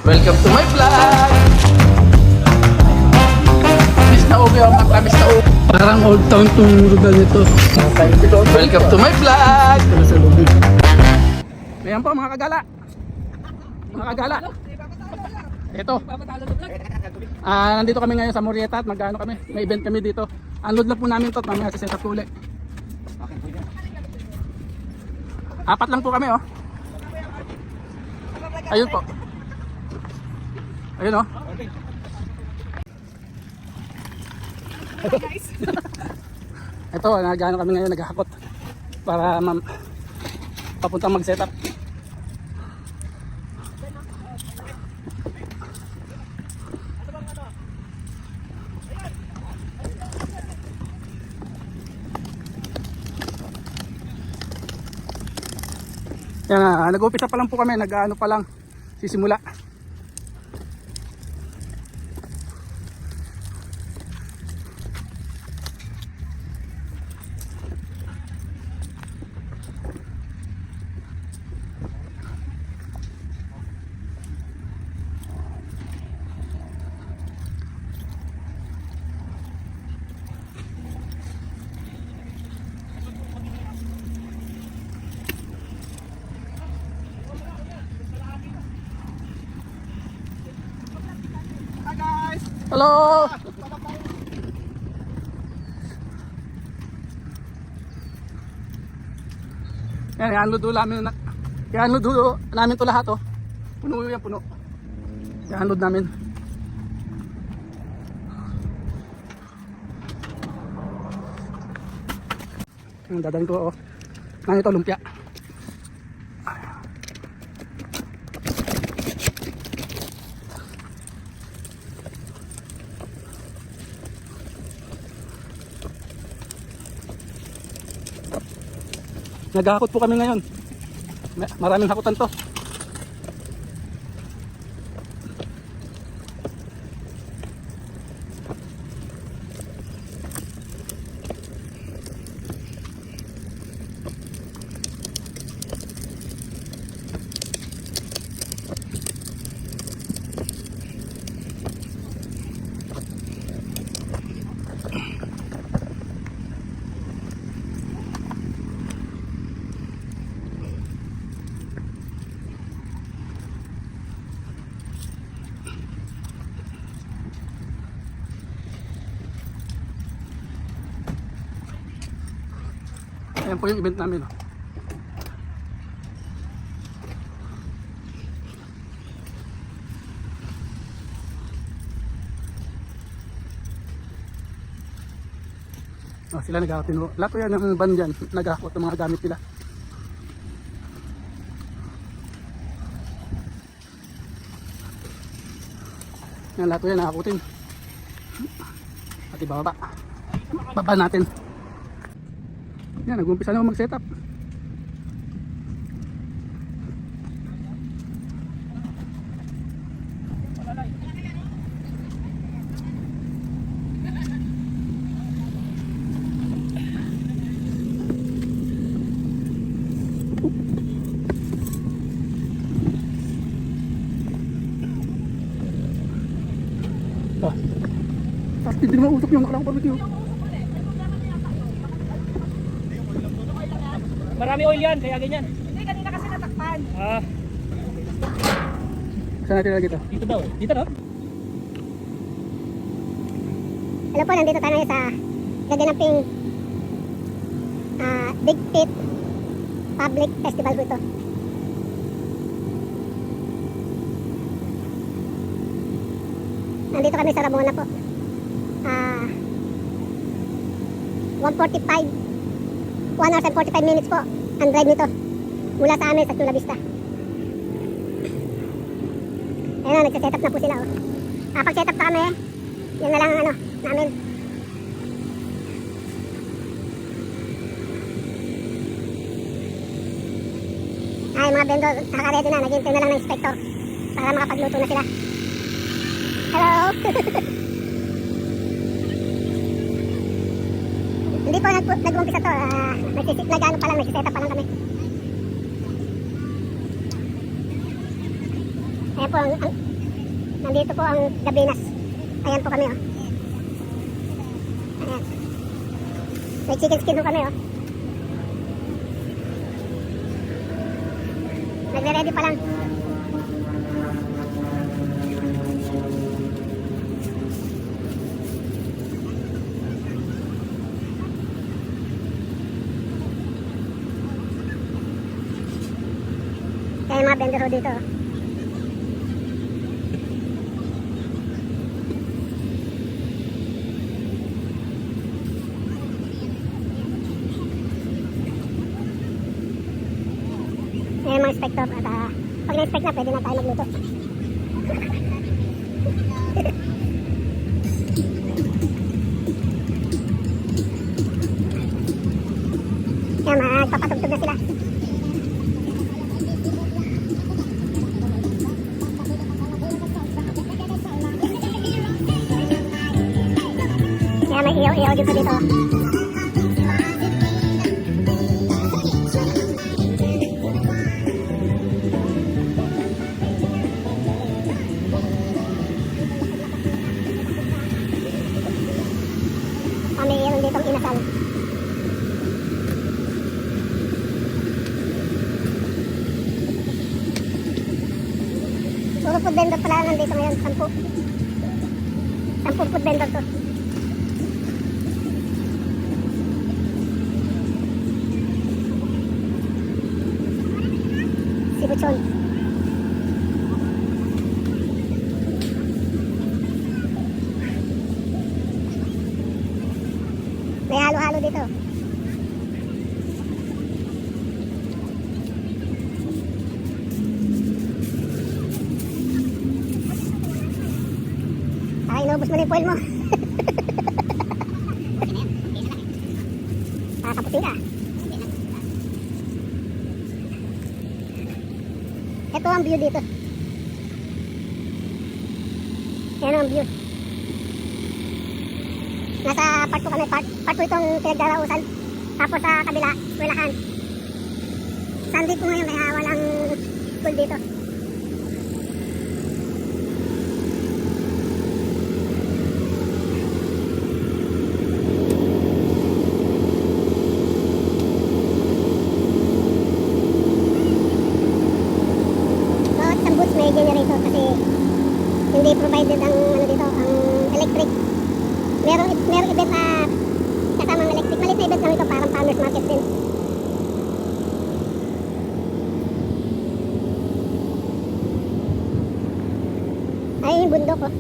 Welcome to my vlog! Miss na ubi ang matamis na ubi. Parang old town tong lugar nito. Welcome to my vlog! Ayan po mga kagala. Mga kagala. Ito. Nandito kami ngayon sa Morieta at mag-ano kami. May event kami dito. Unload lang po namin to at mamaya sa set up ulit. Apat lang po kami oh. Ayun po. Ayun oh. Ito, nag-ano kami ngayon, naghahakot para papuntang mag-setup. Yan, nag-umpisa pa lang po kami, nag-ano pa lang, sisimula. Hello! Yan, i-unload namin namin to lahat oh. Puno yan, puno. I-unload namin. Ang dadalhin ko oh. Nang ito lumpia. Naghahakot po kami ngayon. Maraming hakutan to. Ayan po yung event namin oh. Oh, sila naghahakot din. Lahat po yan ng van dyan, naghahakot ng mga gamit nila. Yan, lahat po yan nakakutin. At ibababa. Baba natin. Yan, nag-umpisa na mag-setup. Tapos hindi naman usok yung nakarang barbecue. Marami oil yan, kaya ganyan. Hindi, kanina kasi natakpan. Saan natin lagi ito? Dito daw. Dito daw. Hello po, nandito tayo sa gaganaping Big Pit Public Festival po ito. Nandito kami sa Ramona po. 1 hours and 45 minutes po ang drive nito mula sa amin sa Chula Vista. Ayun na, nagsa-setup na po sila oh. Pag-setup na kami, yun na lang ang ano namin. Ay, mga vendor, nakakaredy na, naghihintay na lang ng inspector para makapagluto na sila. Hello! Hindi po nag-umpisa to, nag-ano pa lang, nag-setup pa lang kami. Ayan po, Nandito po ang Gabinas. Ayan po kami, oh. Ayan. May chicken skin po kami, oh. Nagre-ready pa lang. Kaya yung mga vendor ho dito, oh. Ayan mga inspector at pag na-inspect na pwede na tayo magluto. Ayan, magpapatugtog na sila. Ayan, may iyaw-iyaw dito dito. May meron ditong inasal. Puro food vendor pala nandito ngayon. 10 food vendor to. Sibuchon. May halo-halo dito. Ay, inubos mo na yung foil mo. Kakapusin ka. Ito ang view dito. Yan ang view. Nasa part 2 kami, part 2 itong pinagdarausan. Tapos sa kabila, walahan. Sunday po ngayon kaya walang school dito. Bawat isang booth may generator kasi hindi provided ang ano dito, ang electric. Merong event na kasamang electric. Malit na event lang ito, parang farmers market din. Ayun yung bundok, oh.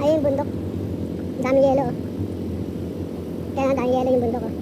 Ayun yung bundok. Daming yelo, oh. Kaya daming yelo yung bundok, oh.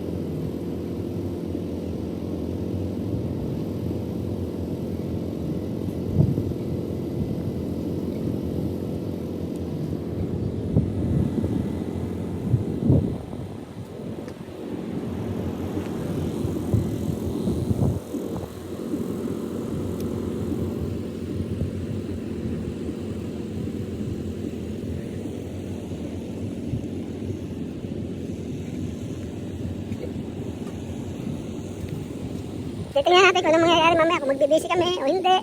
Titingnan natin kung ano mangyayari mamaya, kung magbe-busy kami o hindi.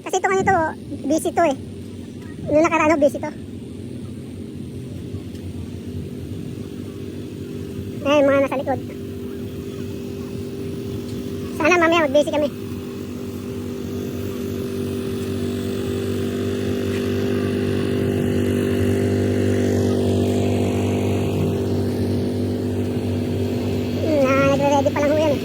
Kasi ito kanito, busy to eh. Noong nakaraan, busy to. Ayun, mga nasa likod. Sana mamaya mag-busy kami. Nagre-ready pa lang ho yan eh.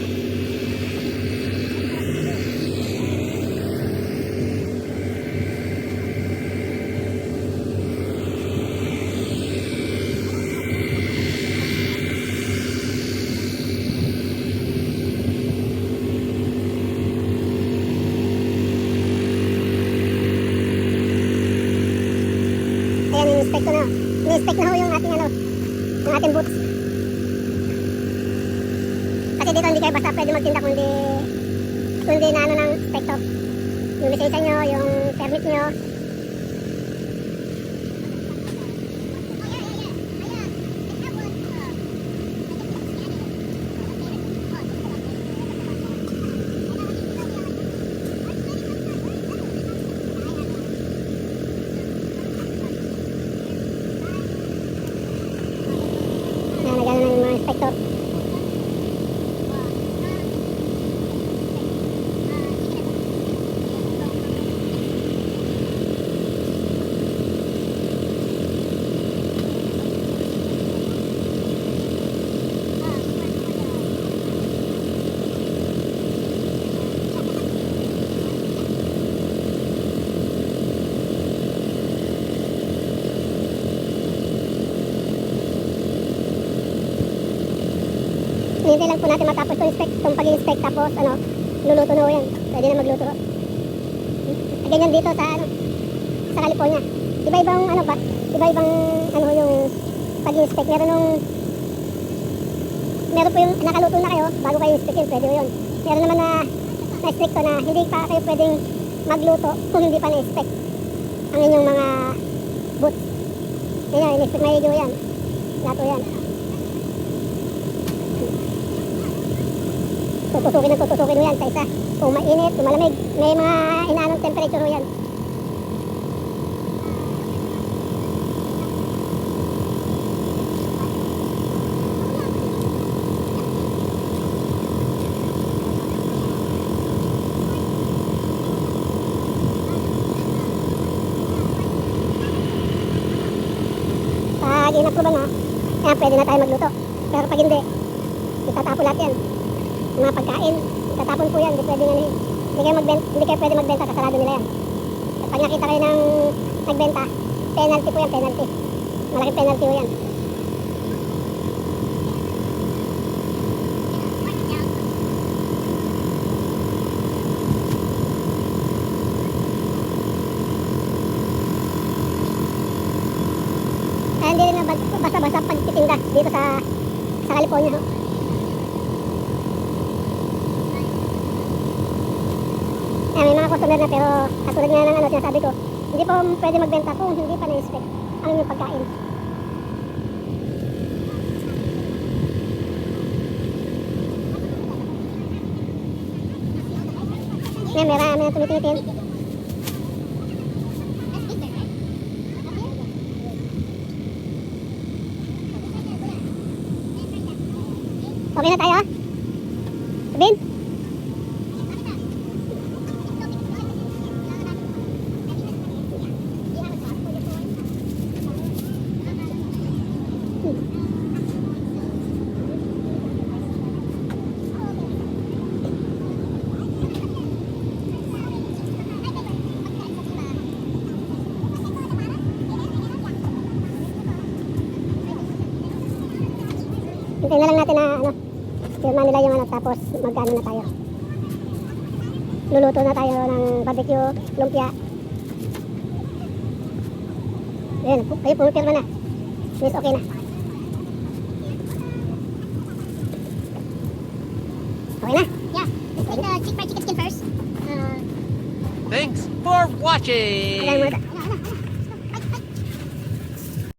In-inspect na ho yung ating ano, yung ating boots. Kasi dito hindi kayo basta pwede magtinda kundi na ano ng inspector. Yung lisensya nyo, yung permit nyo. Hinihintay lang po natin matapos itong pag-inspect tapos ano, luluto na ho yan. Pwede na magluto ho. Ganyan dito sa ano, sa California. Iba-ibang ano ba? Iba-ibang ano yung pag-inspect. Meron po yung nakaluto na kayo bago kayo inspectin, pwede ho yun. Meron naman na stricto na hindi pa kayo pwedeng magluto kung hindi pa na-inspect ang inyong mga boots. Yan, in-inspect na higyo yan. Lato yan. Tutusukin mo yan sa isa. Kung mainit, kung malamig, may mga inaanong temperature ho yan. Pag in-approve na, yan, pwede na tayo magluto. Pero pag hindi, itatapon lahat yan. Mga pagkain, itatapon po yan. Hindi kayo pwede magbenta, kasarado nila yan. At pag nakita kayo ng nagbenta, penalty po yan, penalty. Malaking penalty po yan. Kaya hindi rin na basta-basta pagtitinda dito sa California. Ho. May mga customer na pero katulad nga ng ano sinasabi ko, hindi po pwede magbenta kung hindi pa na-inspect ang inyong pagkain. Marami na tumitingin. Okay na tayo? Sabin? Hintayin na lang natin na ano, firma nila yung ano, tapos magkano na tayo. Luluto na tayo ng barbecue, lumpia. Ayan, kayo pumipirma na. Yes, okay na. Okay na? Yeah. Let's make the fried chicken skin first. Thanks for watching. Ayan muna.